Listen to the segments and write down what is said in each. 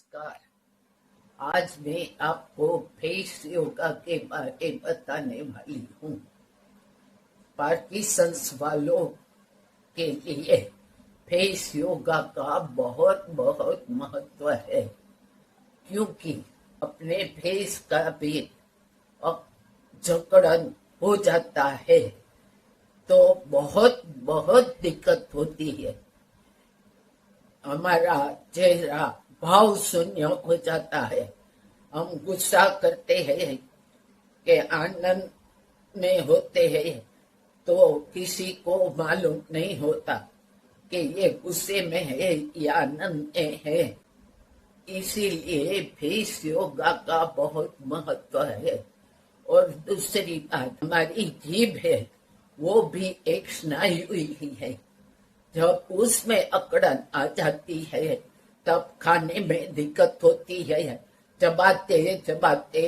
नमस्कार। आज मैं आपको फेस योगा के बारे में बताने वाली हूँ। पार्किंसंस वालों के लिए फेस योगा का बहुत बहुत महत्व है, क्योंकि अपने फेस का भी जकड़न हो जाता है तो बहुत बहुत दिक्कत होती है। हमारा चेहरा भाव शून्य हो जाता है। हम गुस्सा करते हैं कि आनंद में होते हैं तो किसी को मालूम नहीं होता कि ये गुस्से में है या आनंद में है। इसीलिए फेस योगा का बहुत महत्व है। और दूसरी बात, हमारी जीभ है, वो भी एक स्नायु ही है। जब उसमें अकड़न आ जाती है तब खाने में दिक्कत होती है। चबाते चबाते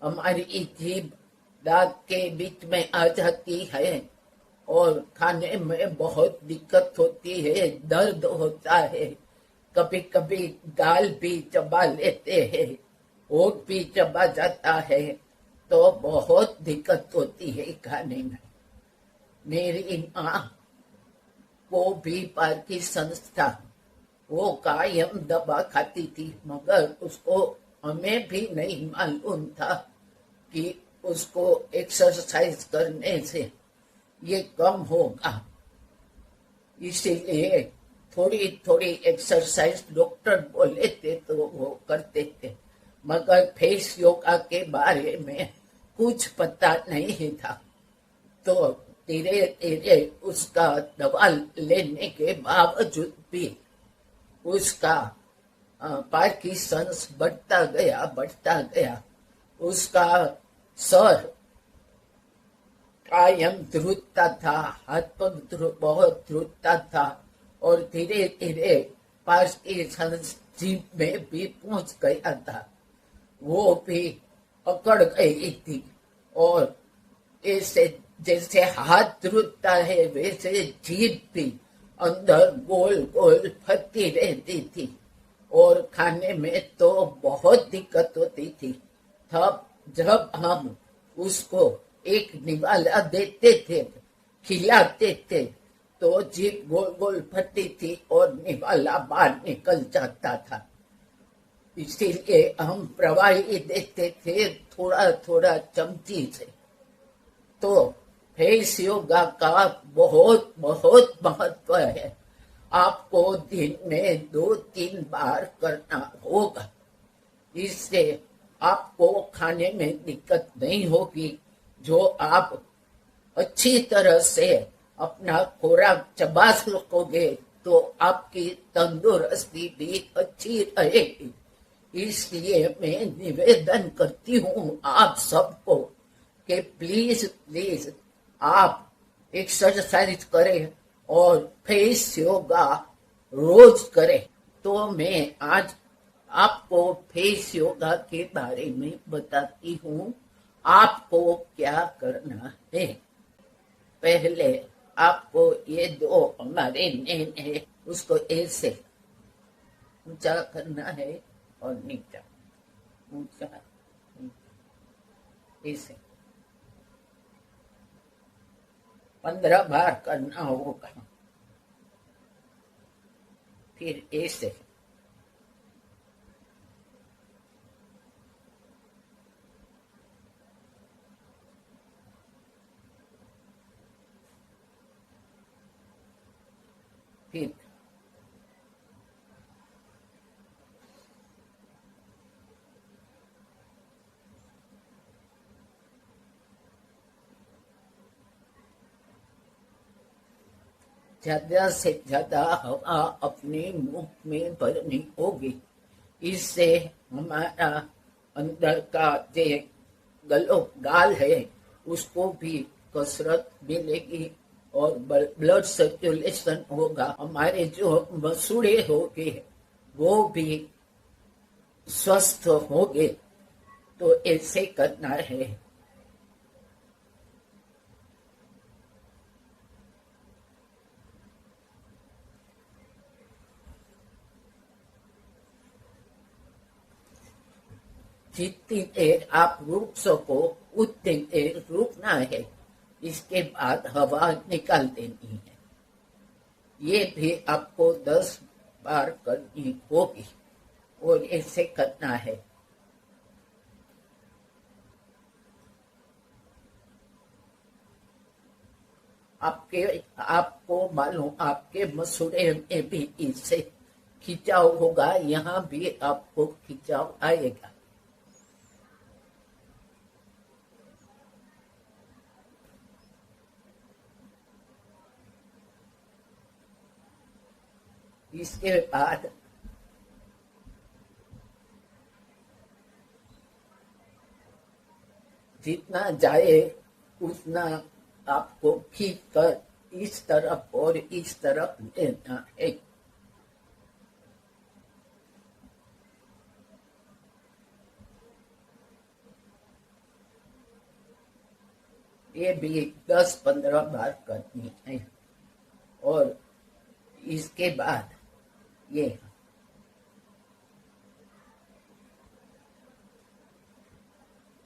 हमारी जीभ दांत के बीच में आ जाती है और खाने में बहुत दिक्कत होती है, दर्द होता है। कभी कभी दाल भी चबा लेते हैं, होठ भी चबा जाता है, तो बहुत दिक्कत होती है खाने में। मेरी माँ को भी पार्किंसंस था, वो कायम दवा खाती थी, मगर उसको हमें भी नहीं मालूम था कि उसको एक्सरसाइज करने से ये कम होगा। इसीलिए थोड़ी थोड़ी एक्सरसाइज डॉक्टर बोले थे तो वो करते थे, मगर फेस योगा के बारे में कुछ पता नहीं था। तो धीरे धीरे उसका दवा लेने के बावजूद भी उसका पार्किंसंस बढ़ता गया। उसका सर कायम ध्रुजता था, हाथ पग बहुत ध्रुजता था और धीरे धीरे पार्किंसंस जीभ में भी पहुंच गया था। वो भी अकड़ गई थी और ऐसे जैसे हाथ ध्रुजता है वैसे जीभ भी अंदर गोल गोल फरती रहती थी और खाने में तो बहुत दिक्कत होती थी। तब जब हम उसको एक निवाला देते थे, खिलाते थे, तो जीभ गोल गोल फरती थी और निवाला बाहर निकल जाता था। इसीलिए हम प्रवाही देते थे थोड़ा थोड़ा चमची से। तो फेस योगा का बहुत बहुत महत्व है। आपको दिन में 2-3 बार करना होगा। इससे आपको खाने में दिक्कत नहीं होगी। जो आप अच्छी तरह से अपना खुराक चबा सकोगे तो आपकी तंदुरुस्ती भी अच्छी रहेगी। इसलिए मैं निवेदन करती हूँ आप सबको कि प्लीज प्लीज आप एक्सरसाइज करें और फेस योगा रोज करें। तो मैं आज आपको फेस योगा के बारे में बताती हूँ आपको क्या करना है। पहले आपको ये दो हमारे नैन है, उसको ऐसे ऊंचा करना है और नीचा, ऊंचा ऐसे 15 बार करना होगा। फिर ऐसे फिर ज्यादा से ज्यादा हवा अपने मुंह में भरनी होगी। इससे हमारा अंदर का जो गलो गाल है उसको भी कसरत मिलेगी और ब्लड सर्कुलेशन होगा। हमारे जो मसूड़े होंगे वो भी स्वस्थ होंगे। तो ऐसे करना है। जितनी देर आप रुक सको उतनी देर रुकना है, इसके बाद हवा निकाल देनी है। ये भी आपको 10 बार करनी होगी और ऐसे करना है। आपको मालूम आपके मसूड़े में भी इससे खिंचाव होगा, यहाँ भी आपको खिंचाव आएगा। इसके बाद जितना जाए उतना आपको खींच कर इस तरफ और इस तरफ लेना है। ये भी 10-15 बार करनी है। और इसके बाद ये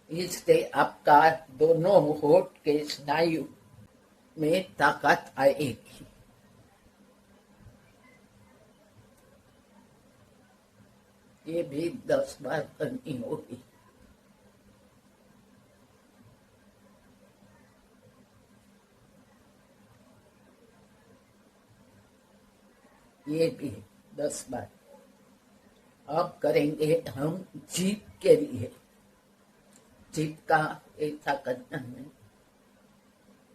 इससे आपका दोनों होठ के स्नायु में ताकत आएगी। ये भी 10 बार करनी होगी। ये भी 10 बार। अब करेंगे हम जीभ के लिए। जीभ का ऐसा करना है,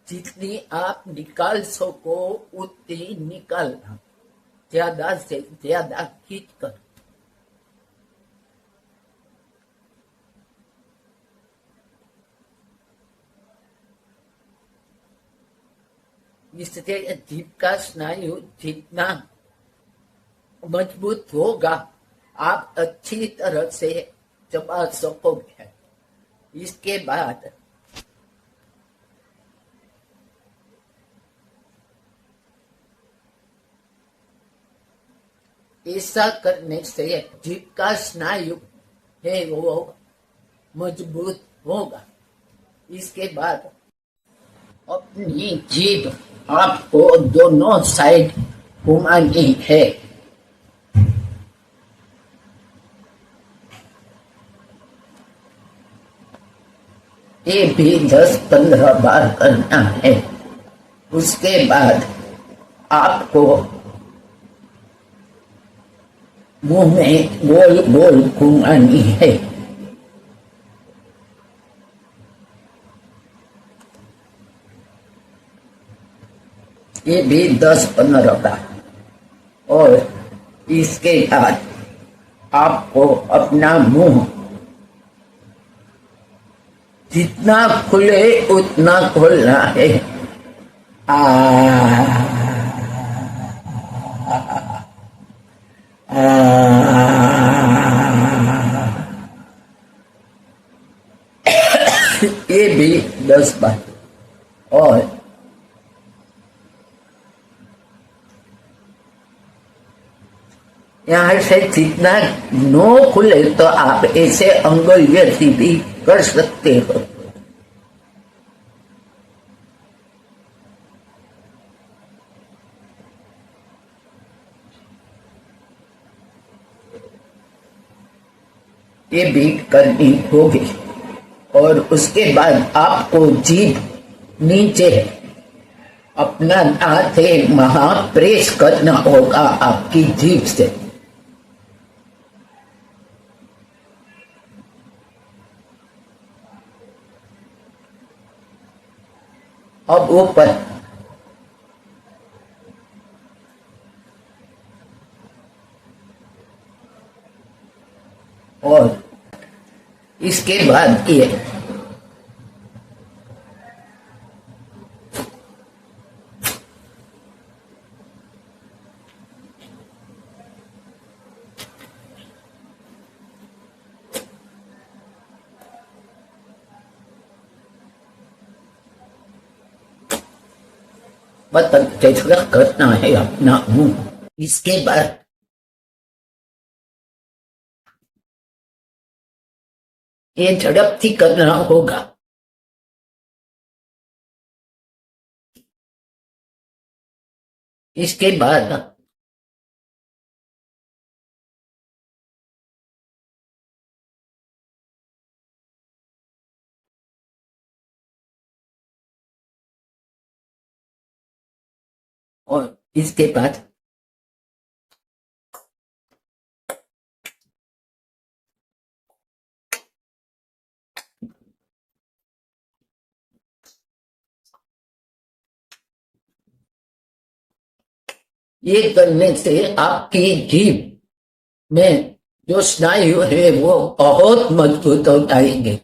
जितनी आप निकाल सको उतनी निकालना, ज्यादा से ज्यादा खींच कर। इससे जीभ का स्नायु जितना मजबूत होगा आप अच्छी तरह से चबा सकोगे। इसके बाद ऐसा करने से जीभ का स्नायु है वो मजबूत होगा। इसके बाद अपनी जीभ आपको दोनों साइड घुमानी है। ये भी 10-15 बार करना है। उसके बाद आपको मुंह में गोल गोल घुमानी है। ये भी 10-15 बार। और इसके बाद आपको अपना मुंह जितना खुले उतना खोलना है। ये भी 10 बार। और यहाँ से जितना नो खुले तो आप ऐसे अंगुलियों से भी कर सकते हो। ये भी करनी होगी। और उसके बाद आपको जीभ नीचे अपना हाथे वहां प्रेस करना होगा आपकी जीभ से। अब ऊपर और इसके बाद ये बतन कैसा करना है अपना मुंह। इसके बाद ये झड़पથી करना होगा। इसके बाद और इसके बाद ये करने से आपकी जीभ में जो स्नायु है वो बहुत मजबूत हो जाएंगे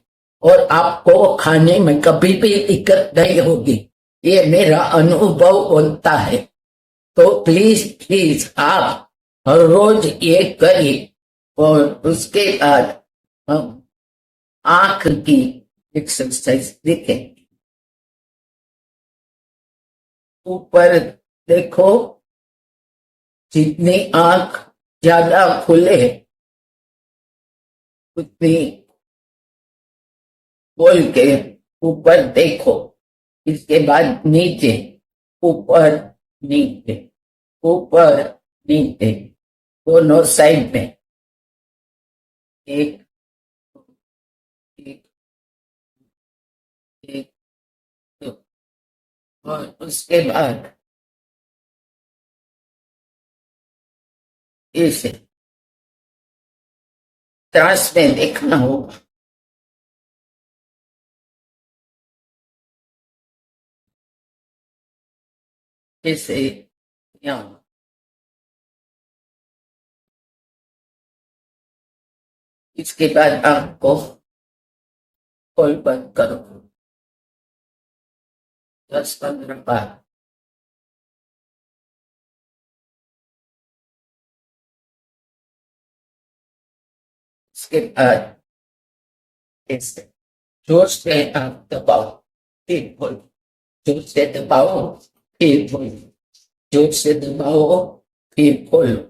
और आपको खाने में कभी भी दिक्कत नहीं होगी। ये मेरा अनुभव बोलता है। तो प्लीज प्लीज आप हर रोज ये करिए। और उसके बाद हम आंख की एक्सरसाइज देखें। ऊपर देखो, जितनी आंख ज्यादा खुले उतनी बोल के ऊपर देखो। इसके बाद नीचे, ऊपर नीचे, ऊपर नीचे, दोनों साइड में एक एक एक दो। और उसके बाद इसे त्रास में देखना होगा। जैसे यहाँ इसके बाद आपको खोल बंद करो 10-15 बार। इसके बाद ऐसे जोर से आप दबाओ, फिर खोलो, जोर से दबाओ, फिर खोलो, जोर से दबाओ, फिर खोलो,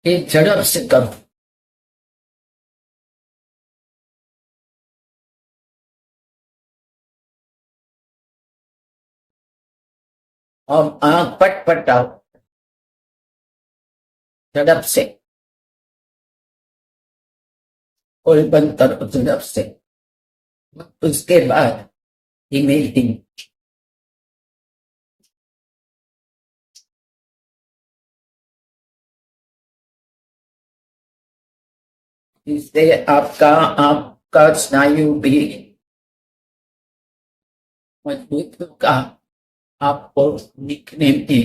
फिर झड़प से करो। और आंख पटपटाओ झड़प से, खोल बंद करो झड़प से। उसके बाद धीमे धीमे इससे आपका आपका स्नायु भी मजबूत होगा, आपको लिखने में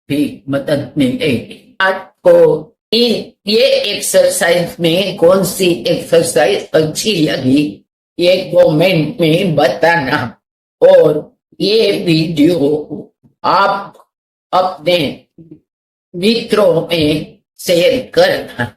भी मदद मिलेगी। आपको ये एक्सरसाइज में कौन सी एक्सरसाइज अच्छी लगी ये कमेंट में बताना। और ये वीडियो आप अपने मित्रों में शेयर करना।